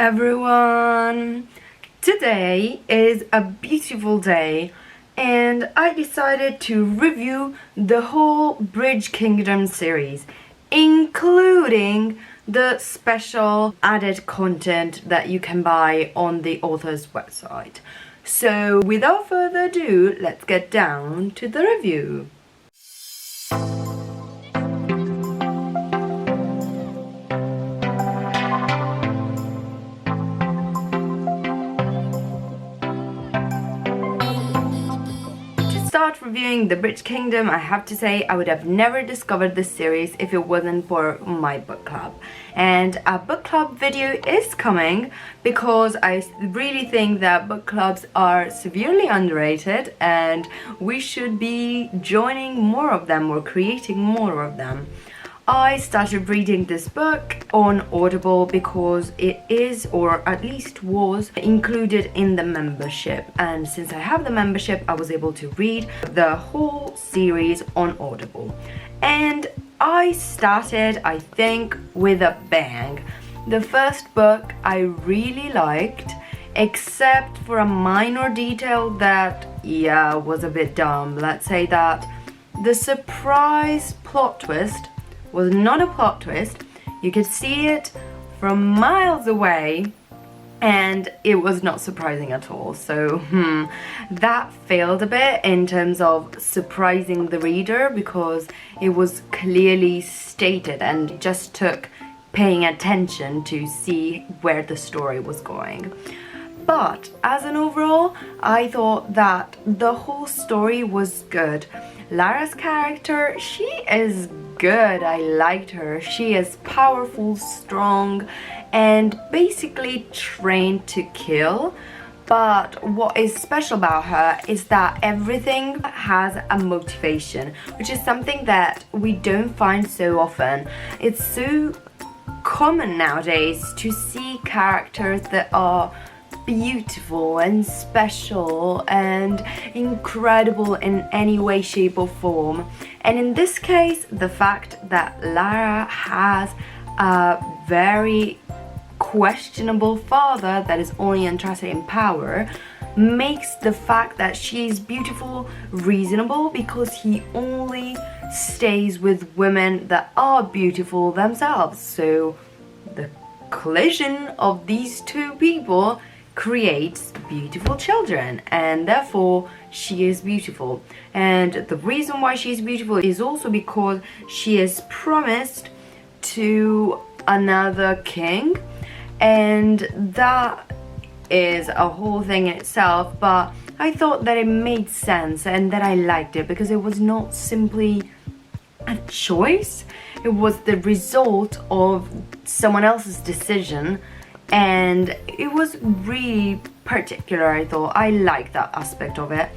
everyone! Today is a beautiful day and I decided to review the whole Bridge Kingdom series, including the special added content that you can buy on the author's website. So without further ado, let's get down to the review. Start reviewing the Bridge Kingdom, I have to say I would have never discovered this series if it wasn't for my book club. And a book club video is coming because I really think that book clubs are severely underrated and we should be joining more of them or creating more of them. I started reading this book on Audible because it is, or at least was, included in the membership, and since I have the membership I was able to read the whole series on Audible. And I started, I think, with a bang. The first book I really liked, except for a minor detail that, was a bit dumb. Let's say that the surprise plot twist was not a plot twist. You could see it from miles away and it was not surprising at all. So that failed a bit in terms of surprising the reader because it was clearly stated and it just took paying attention to see where the story was going. But as an overall, I thought that the whole story was good. Lara's character, she is good. I liked her. She is powerful, strong, and basically trained to kill. But what is special about her is that everything has a motivation, which is something that we don't find so often. It's so common nowadays to see characters that are beautiful and special and incredible in any way, shape or form. And in this case, the fact that Lara has a very questionable father that is only interested in power makes the fact that she is beautiful reasonable, because he only stays with women that are beautiful themselves. So the collision of these two people creates beautiful children, and therefore she is beautiful. And the reason why she is beautiful is also because she is promised to another king, and that is a whole thing in itself. But I thought that it made sense and that I liked it because it was not simply a choice, it was the result of someone else's decision. And it was really particular, I thought. I liked that aspect of it.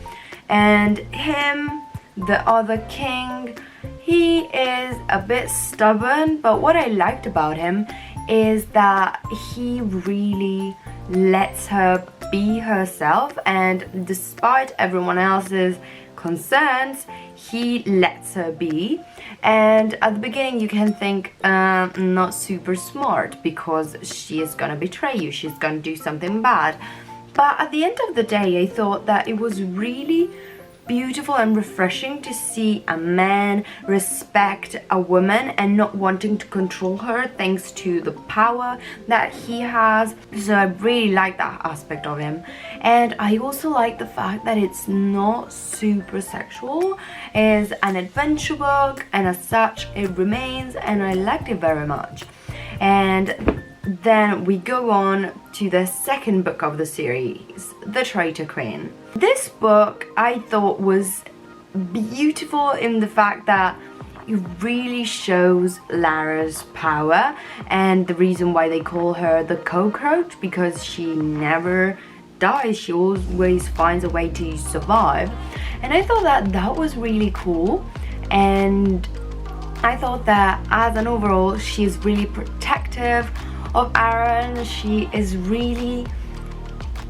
And him, the other king, he is a bit stubborn, but what I liked about him is that he really lets her be herself, and despite everyone else's concerns, he lets her be. And at the beginning you can think not super smart because she is gonna betray you, she's gonna do something bad. But at the end of the day, I thought that it was really beautiful and refreshing to see a man respect a woman and not wanting to control her thanks to the power that he has. So I really like that aspect of him. And I also like the fact that it's not super sexual. It's an adventure book, and as such it remains, and I liked it very much. And then we go on to the second book of the series, The Traitor Queen. This book I thought was beautiful in the fact that it really shows Lara's power and the reason why they call her the cockroach, because she never dies, she always finds a way to survive. And I thought that that was really cool, and I thought that as an overall she's really protective of Aaron. She is really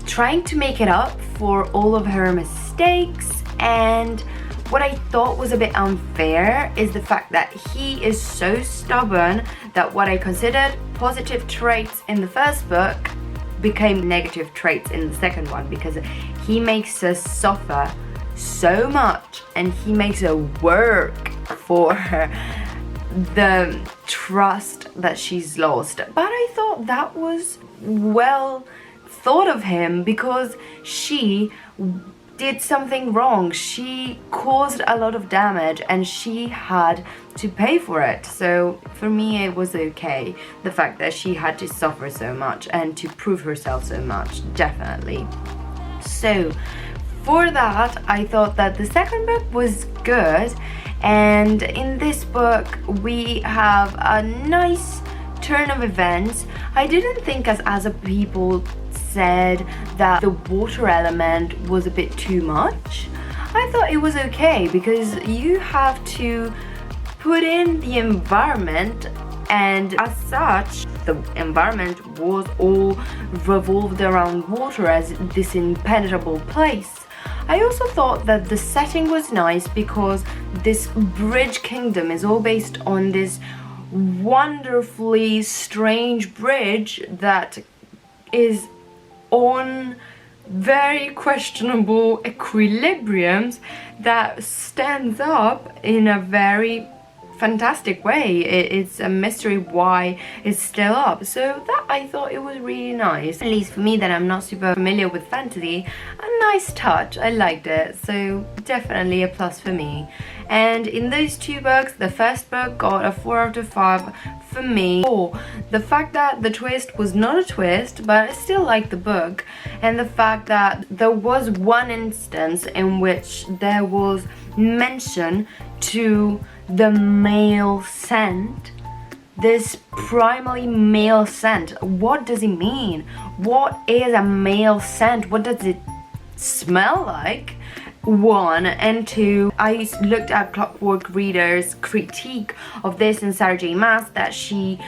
trying to make it up for all of her mistakes, and what I thought was a bit unfair is the fact that he is so stubborn that what I considered positive traits in the first book became negative traits in the second one, because he makes her suffer so much and he makes her work for the trust that she's lost. But I thought that was well thought of him, because she did something wrong. She caused a lot of damage and she had to pay for it. So for me it was okay, the fact that she had to suffer so much and to prove herself so much, definitely. So for that, I thought that the second book was good, and in this book we have a nice turn of events. I didn't think, as other people said, that the water element was a bit too much. I thought it was okay, because you have to put in the environment, and as such the environment was all revolved around water as this impenetrable place. I also thought that the setting was nice, because this bridge kingdom is all based on this wonderfully strange bridge that is on very questionable equilibriums that stands up in a very fantastic way. It's a mystery why it's still up. So that, I thought it was really nice. At least for me, that I'm not super familiar with fantasy, a nice touch. I liked it. So definitely a plus for me. And in those two books, the first book got a 4 out of 5 for me. Oh, the fact that the twist was not a twist, but I still liked the book. And the fact that there was one instance in which there was mention to the male scent, this primarily male scent. What does it mean? What is a male scent? What does it smell like? 1, and 2, I looked at Clockwork Reader's critique of this in Sarah J Maas, that she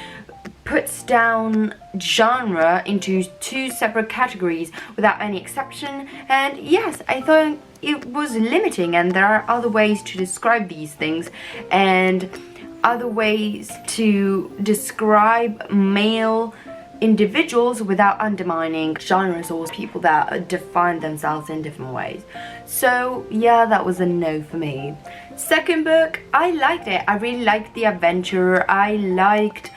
puts down genre into 2 separate categories without any exception. And yes, I thought it was limiting, and there are other ways to describe these things and other ways to describe male individuals without undermining genres or people that define themselves in different ways. So yeah, that was a no for me. Second book, I liked it. I really liked the adventure. I liked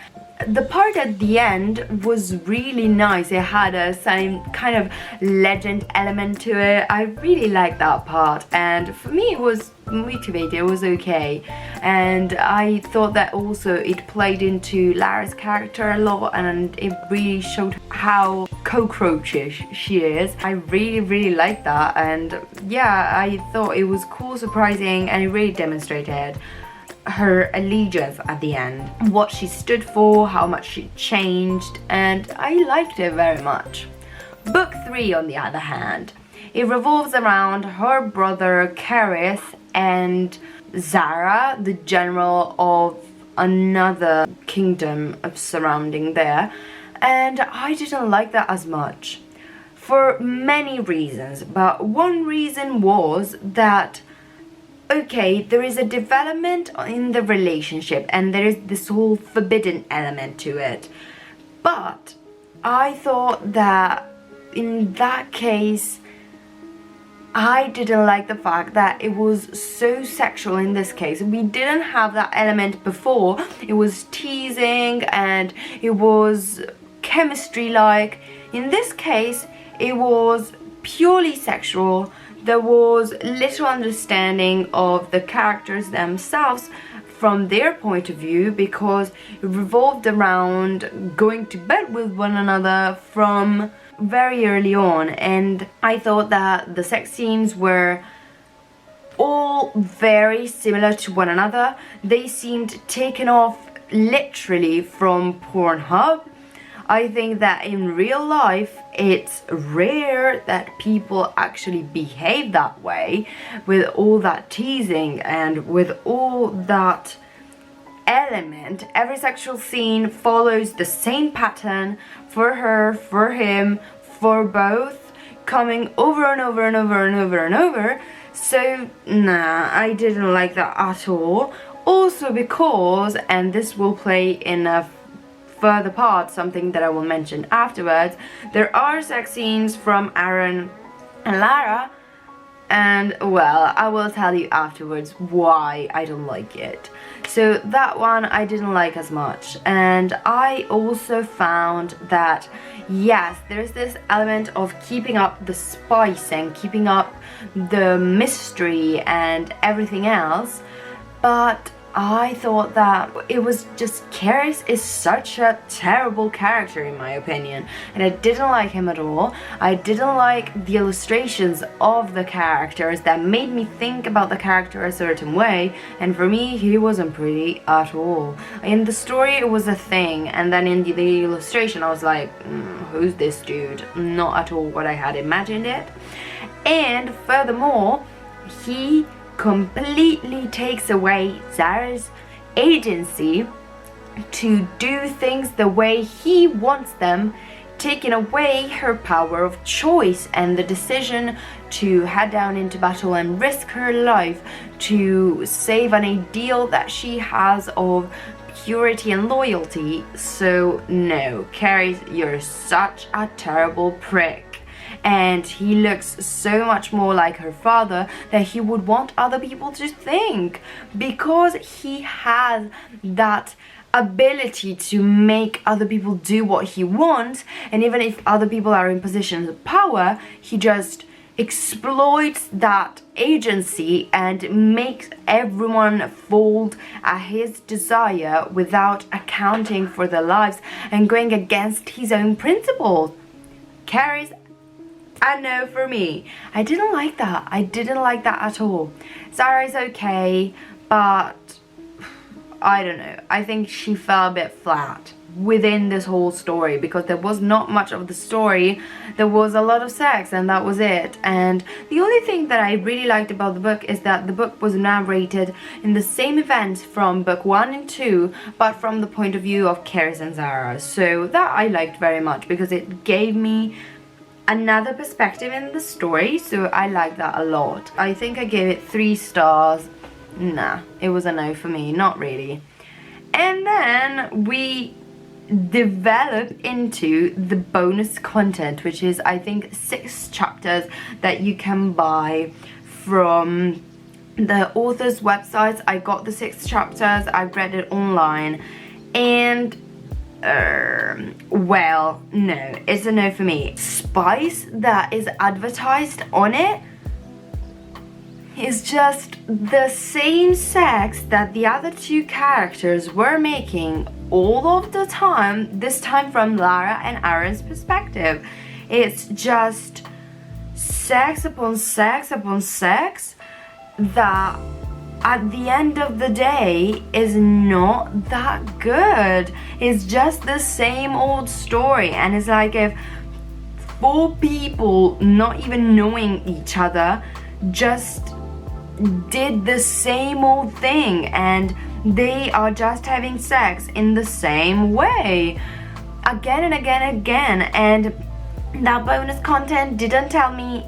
the part at the end, was really nice. It had a same kind of legend element to it. I really liked that part, and for me it was motivated, it was okay. And I thought that also it played into Lara's character a lot, and it really showed how cockroachish she is. I really liked that, and yeah, I thought it was cool, surprising, and it really demonstrated her allegiance at the end, what she stood for, how much she changed, and I liked it very much. Book 3, on the other hand, it revolves around her brother Kerith and Zara, the general of another kingdom of surrounding there, and I didn't like that as much for many reasons. But one reason was that, okay, there is a development in the relationship and there is this whole forbidden element to it, but I thought that in that case I didn't like the fact that it was so sexual. In this case, we didn't have that element before. It was teasing and it was chemistry like. In this case, it was purely sexual. There was little understanding of the characters themselves from their point of view, because it revolved around going to bed with one another from very early on. And I thought that the sex scenes were all very similar to one another. They seemed taken off literally from Pornhub. I think that in real life it's rare that people actually behave that way, with all that teasing and with all that element. Every sexual scene follows the same pattern for her, for him, for both, coming over and over and over and over and over. So nah, I didn't like that at all. Also because, and this will play in a further part, something that I will mention afterwards, there are sex scenes from Aaron and Lara, and well, I will tell you afterwards why I don't like it. So that one I didn't like as much. And I also found that yes, there's this element of keeping up the spice and keeping up the mystery and everything else, but I thought that it was just, Caris is such a terrible character in my opinion, and I didn't like him at all. I didn't like the illustrations of the characters that made me think about the character a certain way, and for me he wasn't pretty at all. In the story it was a thing, and then in the illustration I was like, who's this dude? Not at all what I had imagined it. And furthermore, he completely takes away Zara's agency to do things the way he wants them, taking away her power of choice and the decision to head down into battle and risk her life to save an ideal that she has of purity and loyalty. So no, Caris, you're such a terrible prick. And he looks so much more like her father that he would want other people to think, because he has that ability to make other people do what he wants, and even if other people are in positions of power, he just exploits that agency and makes everyone fold at his desire without accounting for their lives and going against his own principles. Caris, I know for me, I didn't like that. I didn't like that at all. Zara's okay, but I don't know. I think she fell a bit flat within this whole story, because there was not much of the story. There was a lot of sex and that was it. And the only thing that I really liked about the book is that the book was narrated in the same events from book 1 and 2, but from the point of view of Caris and Zara. So that I liked very much, because it gave me another perspective in the story, so I like that a lot. I think I gave it 3 stars. Nah, it was a no for me, not really. And then we develop into the bonus content, which is I think 6 chapters that you can buy from the author's websites. I got the 6 chapters, I read it online, and well, no, it's a no for me. Spice that is advertised on it is just the same sex that the other 2 characters were making all of the time, this time from Lara and Aaron's perspective. It's just sex upon sex upon sex that at the end of the day is not that good. It's just the same old story, and it's like if 4 people not even knowing each other just did the same old thing, and they are just having sex in the same way again and again and again. And that bonus content didn't tell me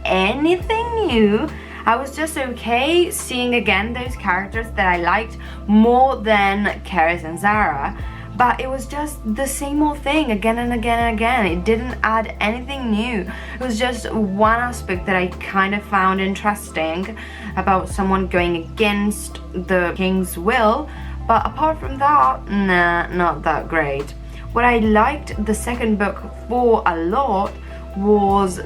anything new. I was just okay seeing again those characters that I liked more than Caris and Zara, but it was just the same old thing again and again and again. It didn't add anything new. It was just one aspect that I kind of found interesting about someone going against the king's will, but apart from that, nah, not that great. What I liked the second book for a lot was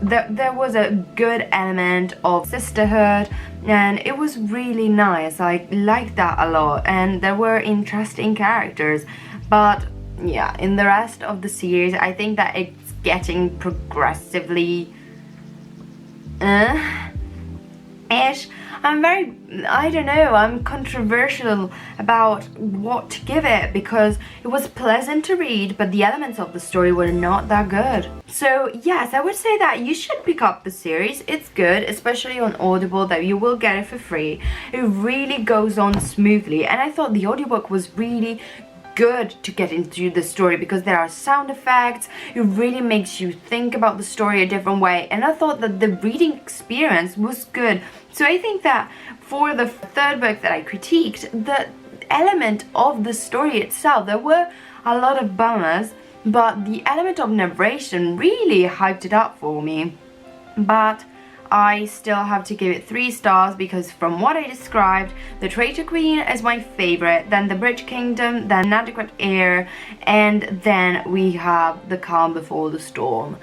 there was a good element of sisterhood, and it was really nice. I liked that a lot, and there were interesting characters. But yeah, in the rest of the series, I think that it's getting progressively ish. I don't know, I'm controversial about what to give it, because it was pleasant to read, but the elements of the story were not that good. So yes, I would say that you should pick up the series. It's good, especially on Audible, that you will get it for free. It really goes on smoothly, and I thought the audiobook was really good to get into the story, because there are sound effects. It really makes you think about the story a different way, and I thought that the reading experience was good. So I think that for the third book that I critiqued, the element of the story itself, there were a lot of bummers, but the element of narration really hyped it up for me. But I still have to give it 3 stars because from what I described, the Traitor Queen is my favorite, then the British Kingdom, then Inadequate Heir, and then we have the Calm Before the Storm.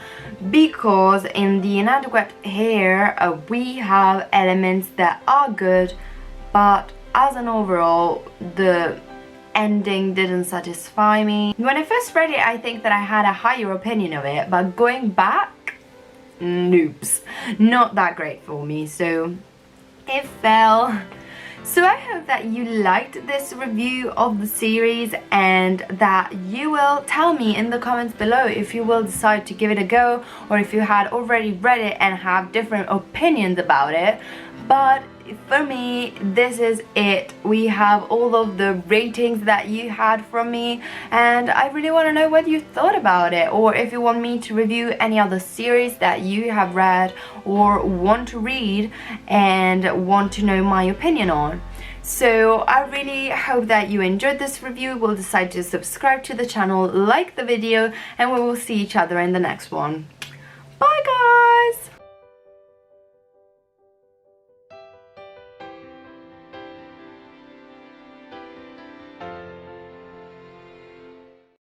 Because in the Inadequate Heir, we have elements that are good, but as an overall, the ending didn't satisfy me. When I first read it, I think that I had a higher opinion of it, but going back, noobs, not that great for me, so it fell. So I hope that you liked this review of the series and that you will tell me in the comments below if you will decide to give it a go or if you had already read it and have different opinions about it. But for me, this is it. We have all of the ratings that you had from me, and I really want to know what you thought about it, or if you want me to review any other series that you have read or want to read and want to know my opinion on. So I really hope that you enjoyed this review, will decide to subscribe to the channel, like the video, and we will see each other in the next one. Bye guys!